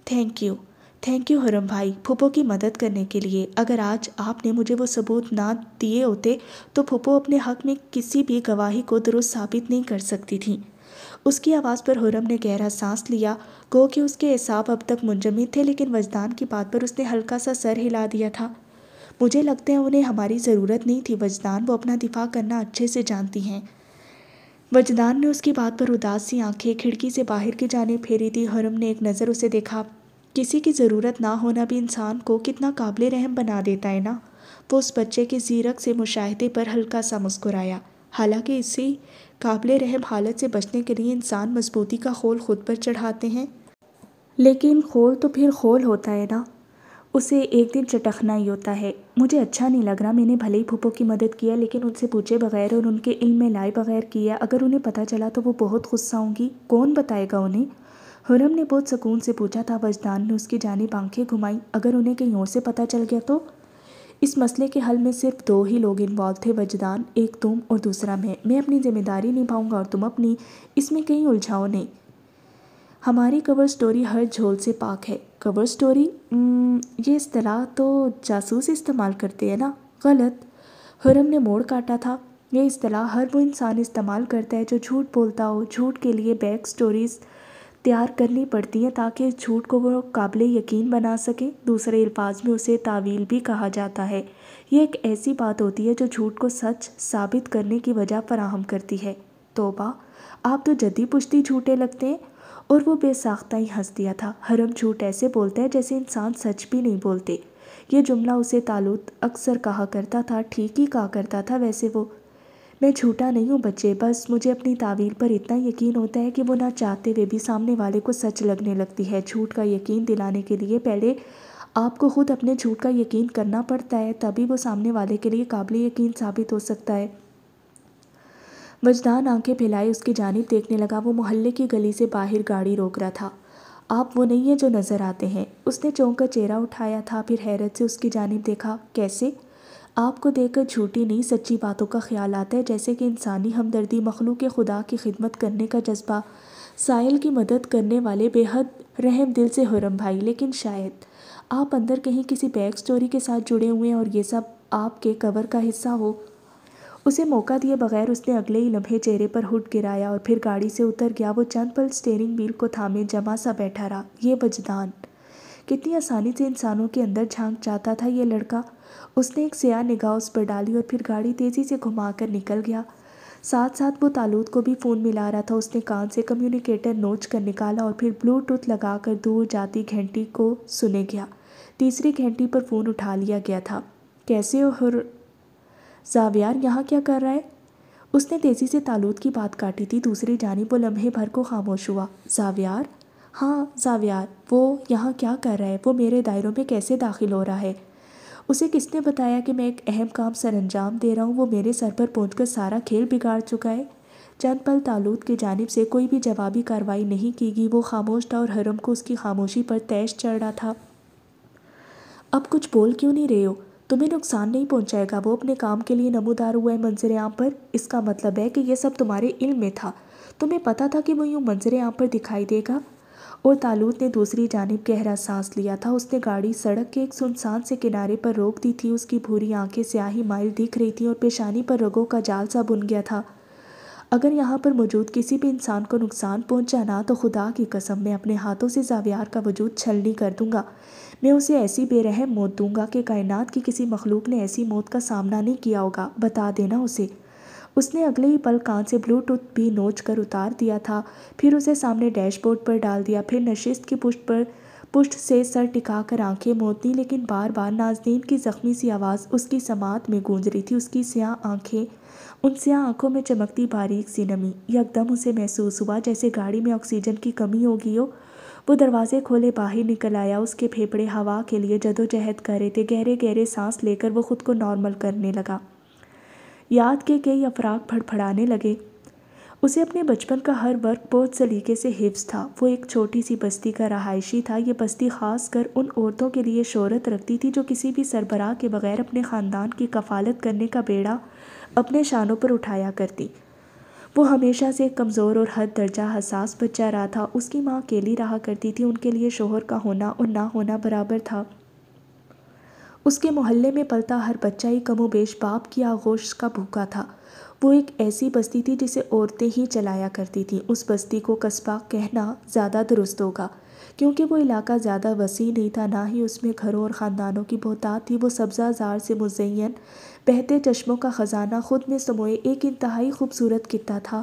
تھینک یو حرم بھائی، پھپھو کی مدد کرنے کے لیے۔ اگر آج آپ نے مجھے وہ ثبوت نہ دیے ہوتے تو پھپھو اپنے حق میں کسی بھی گواہی کو درست ثابت نہیں کر سکتی تھیں۔ اس کی آواز پر حرم نے گہرا سانس لیا، گو کہ اس کے اعصاب اب تک منجمد تھے، لیکن وجدان کی بات پر اس نے ہلکا سا سر ہلا دیا تھا۔ مجھے لگتا ہے انہیں ہماری ضرورت نہیں تھی وجدان، وہ اپنا دفاع کرنا اچھے سے جانتی ہیں۔ وجدان نے اس کی بات پر اداس سی آنکھیں کھڑکی سے باہر کی جانب پھیری تھی۔ حرم نے ایک نظر اسے دیکھا۔ کسی کی ضرورت نہ ہونا بھی انسان کو کتنا قابل رحم بنا دیتا ہے نا۔ وہ اس بچے کے زیرک سے مشاہدے پر ہلکا سا مسکرایا۔ حالانکہ اسی قابل رحم حالت سے بچنے کے لیے انسان مضبوطی کا خول خود پر چڑھاتے ہیں، لیکن خول تو پھر خول ہوتا ہے نا، اسے ایک دن چٹکنا ہی ہوتا ہے۔ مجھے اچھا نہیں لگ رہا، میں نے بھلے ہی پھپھو کی مدد کی ہے لیکن ان سے پوچھے بغیر اور ان کے علم میں لائے بغیر کی ہے۔ اگر انہیں پتہ چلا تو وہ بہت غصہ ہوں گی۔ کون بتائے گا انہیں؟ حرم نے بہت سکون سے پوچھا تھا۔ وجدان نے اس کی جانب آنکھیں گھمائیں۔ اگر انہیں کہیں اور سے پتہ چل گیا تو؟ اس مسئلے کے حل میں صرف دو ہی لوگ انوالو تھے وجدان، ایک تم اور دوسرا میں۔ میں اپنی ذمہ داری نبھاؤں گا اور تم اپنی، اس میں کہیں الجھاؤ نہیں۔ ہماری کور سٹوری ہر جھول سے پاک ہے۔ کور سٹوری؟ یہ اصطلاح تو جاسوس استعمال کرتے ہیں نا؟ غلط، حرم نے موڑ کاٹا تھا۔ یہ اصطلاح ہر وہ انسان استعمال کرتا ہے جو جھوٹ بولتا ہو۔ جھوٹ کے لیے بیک سٹوریز تیار کرنی پڑتی ہیں تاکہ اس جھوٹ کو وہ قابل یقین بنا سکے۔ دوسرے الفاظ میں اسے تعویل بھی کہا جاتا ہے۔ یہ ایک ایسی بات ہوتی ہے جو جھوٹ کو سچ ثابت کرنے کی وجہ فراہم کرتی ہے۔ توبہ، آپ تو جدی پشتی جھوٹے لگتے ہیں۔ اور وہ بے ساختہ ہی ہنس دیا تھا۔ حرم جھوٹ ایسے بولتا ہے جیسے انسان سچ بھی نہیں بولتے۔ یہ جملہ اسے طالوت اکثر کہا کرتا تھا، ٹھیک ہی کہا کرتا تھا ویسے وہ۔ میں جھوٹا نہیں ہوں بچے، بس مجھے اپنی تعویل پر اتنا یقین ہوتا ہے کہ وہ نہ چاہتے ہوئے بھی سامنے والے کو سچ لگنے لگتی ہے۔ جھوٹ کا یقین دلانے کے لیے پہلے آپ کو خود اپنے جھوٹ کا یقین کرنا پڑتا ہے، تبھی وہ سامنے والے کے لیے قابل یقین ثابت ہو سکتا ہے۔ وجدان آنکھیں پھیلائے اس کی جانب دیکھنے لگا۔ وہ محلے کی گلی سے باہر گاڑی روک رہا تھا۔ آپ وہ نہیں ہیں جو نظر آتے ہیں۔ اس نے چونک کر چہرہ اٹھایا تھا، پھر حیرت سے اس کی جانب دیکھا۔ کیسے؟ آپ کو دیکھ کر جھوٹی نہیں سچی باتوں کا خیال آتا ہے، جیسے کہ انسانی ہمدردی، مخلوق خدا کی خدمت کرنے کا جذبہ، سائل کی مدد کرنے والے بے حد رحم دل سے حرم بھائی۔ لیکن شاید آپ اندر کہیں کسی بیک سٹوری کے ساتھ جڑے ہوئے ہیں اور یہ سب آپ کے کور کا حصہ ہو۔ اسے موقع دیے بغیر اس نے اگلے ہی لمحے چہرے پر ہڈ گرایا اور پھر گاڑی سے اتر گیا۔ وہ چند پل سٹیئرنگ وہیل کو تھامے جمع سا بیٹھا رہا۔ یہ وجدان، کتنی آسانی سے انسانوں کے اندر جھانک جاتا تھا یہ لڑکا۔ اس نے ایک سیاہ نگاہ اس پر ڈالی اور پھر گاڑی تیزی سے گھما کر نکل گیا۔ ساتھ ساتھ وہ تالوت کو بھی فون ملا رہا تھا۔ اس نے کان سے کمیونیکیٹر نوچ کر نکالا اور پھر بلوٹوتھ لگا کر دور جاتی گھنٹی کو سنے گیا۔ تیسری گھنٹی پر فون اٹھا لیا گیا تھا۔ کیسے ہو زاویار، یہاں کیا کر رہا ہے؟ اس نے تیزی سے تالوت کی بات کاٹی تھی۔ دوسری جانب وہ لمحے بھر کو خاموش ہوا۔ زاویار؟ ہاں زاویار، وہ یہاں کیا کر رہا ہے؟ وہ میرے دائروں میں کیسے داخل ہو رہا ہے؟ اسے کس نے بتایا کہ میں ایک اہم کام سر انجام دے رہا ہوں؟ وہ میرے سر پر پہنچ کر سارا کھیل بگاڑ چکا ہے۔ چند پل تالوت کی جانب سے کوئی بھی جوابی کارروائی نہیں کی گئی۔ وہ خاموش تھا اور حرم کو اس کی خاموشی پر طیش چڑھ رہا تھا۔ اب کچھ بول کیوں نہیں رہے ہو؟ تمہیں نقصان نہیں پہنچائے گا؟ وہ اپنے کام کے لیے نمودار ہوا ہے منظر عام پر۔ اس کا مطلب ہے کہ یہ سب تمہارے علم میں تھا؟ تمہیں پتا تھا کہ وہ یوں منظر عام پر دکھائی دے گا؟ اور تالوت نے دوسری جانب گہرا سانس لیا تھا۔ اس نے گاڑی سڑک کے ایک سنسان سے کنارے پر روک دی تھی۔ اس کی بھوری آنکھیں سیاہی مائل دکھ رہی تھیں اور پیشانی پر رگوں کا جال سا بن گیا تھا۔ اگر یہاں پر موجود کسی بھی انسان کو نقصان پہنچا نا تو خدا کی قسم میں اپنے ہاتھوں سے زاویار کا وجود چھلنی کر دوں گا۔ میں اسے ایسی بے رحم موت دوں گا کہ کائنات کی کسی مخلوق نے ایسی موت کا سامنا نہیں کیا ہوگا۔ بتا دینا اسے۔ اس نے اگلے ہی پل کان سے بلوٹوتھ بھی نوچ کر اتار دیا تھا، پھر اسے سامنے ڈیش بورڈ پر ڈال دیا، پھر نشست کی پشت سے سر ٹکا کر آنکھیں موندی، لیکن بار بار نازنین کی زخمی سی آواز اس کی سماعت میں گونج رہی تھی۔ اس کی سیاہ آنکھیں، ان سیاہ آنکھوں میں چمکتی باریک سی نمی۔ یکدم اسے محسوس ہوا جیسے گاڑی میں آکسیجن کی کمی ہو گئی ہو۔ وہ دروازے کھولے باہر نکل آیا۔ اس کے پھیپھڑے ہوا کے لیے جدوجہد کر رہے تھے۔ گہرے گہرے سانس لے کر وہ خود کو نارمل کرنے لگا۔ یاد کے کئی افراق پھڑپھڑانے لگے۔ اسے اپنے بچپن کا ہر ورق بہت سلیقے سے حفظ تھا۔ وہ ایک چھوٹی سی بستی کا رہائشی تھا۔ یہ بستی خاص کر ان عورتوں کے لیے شہرت رکھتی تھی جو کسی بھی سربراہ کے بغیر اپنے خاندان کی کفالت کرنے کا بیڑا اپنے شانوں پر اٹھایا کرتی۔ وہ ہمیشہ سے ایک کمزور اور حد درجہ حساس بچہ رہا تھا۔ اس کی ماں اکیلی رہا کرتی تھی۔ ان کے لیے شوہر کا ہونا اور نہ ہونا برابر تھا۔ اس کے محلے میں پلتا ہر بچہ ہی کم و بیش باپ کی آغوش کا بھوکا تھا۔ وہ ایک ایسی بستی تھی جسے عورتیں ہی چلایا کرتی تھیں۔ اس بستی کو قصبہ کہنا زیادہ درست ہوگا، کیونکہ وہ علاقہ زیادہ وسیع نہیں تھا، نہ ہی اس میں گھروں اور خاندانوں کی بہتات تھی۔ وہ سبزہ زار سے مزین بہتے چشموں کا خزانہ خود میں سموئے ایک انتہائی خوبصورت خطہ تھا۔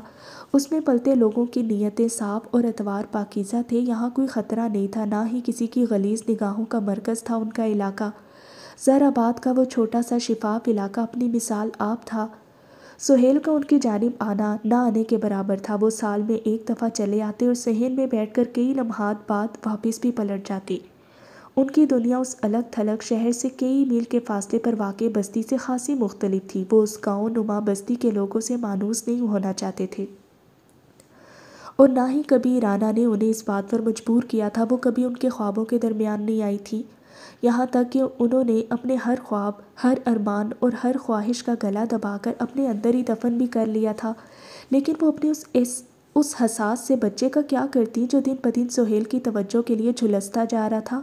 اس میں پلتے لوگوں کی نیتیں صاف اور اطوار پاکیزہ تھے۔ یہاں کوئی خطرہ نہیں تھا، نہ ہی کسی کی غلیظ نگاہوں کا مرکز تھا ان کا علاقہ۔ زر آباد کا وہ چھوٹا سا شفاف علاقہ اپنی مثال آپ تھا۔ سہیل کا ان کی جانب آنا نہ آنے کے برابر تھا۔ وہ سال میں ایک دفعہ چلے آتے اور صحن میں بیٹھ کر کئی لمحات بعد واپس بھی پلٹ جاتی۔ ان کی دنیا اس الگ تھلگ شہر سے کئی میل کے فاصلے پر واقع بستی سے خاصی مختلف تھی۔ وہ اس گاؤں نما بستی کے لوگوں سے مانوس نہیں ہونا چاہتے تھے، اور نہ ہی کبھی رانا نے انہیں اس بات پر مجبور کیا تھا۔ وہ کبھی ان کے خوابوں کے درمیان نہیں آئی تھی، یہاں تک کہ انہوں نے اپنے ہر خواب، ہر ارمان اور ہر خواہش کا گلا دبا کر اپنے اندر ہی دفن بھی کر لیا تھا۔ لیکن وہ اپنے اس حساس سے بچے کا کیا کرتی جو دن بدن سہیل کی توجہ کے لیے جھلستا جا رہا تھا؟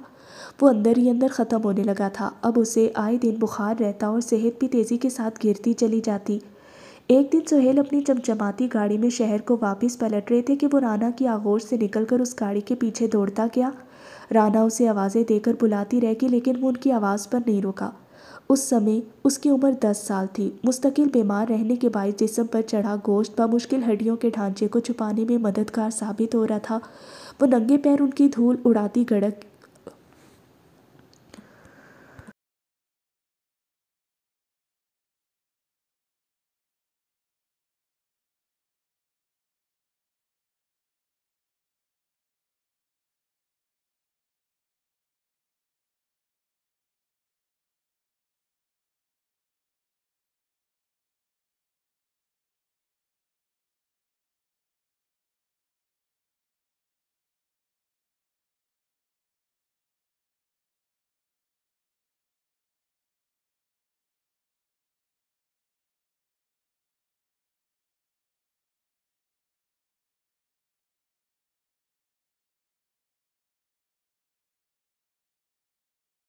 وہ اندر ہی اندر ختم ہونے لگا تھا۔ اب اسے آئے دن بخار رہتا اور صحت بھی تیزی کے ساتھ گرتی چلی جاتی۔ ایک دن سہیل اپنی چمچماتی گاڑی میں شہر کو واپس پلٹ رہے تھے کہ وہ رانا کی آغوش سے نکل کر اس گاڑی کے پیچھے دوڑتا گیا۔ رانا اسے آوازیں دے کر بلاتی رہ گئی، لیکن وہ ان کی آواز پر نہیں رکا۔ اس سمے اس کی عمر 10 سال تھی۔ مستقل بیمار رہنے کے باعث جسم پر چڑھا گوشت بمشکل ہڈیوں کے ڈھانچے کو چھپانے میں مددگار ثابت ہو رہا تھا۔ وہ ننگے پیر ان کی دھول اڑاتی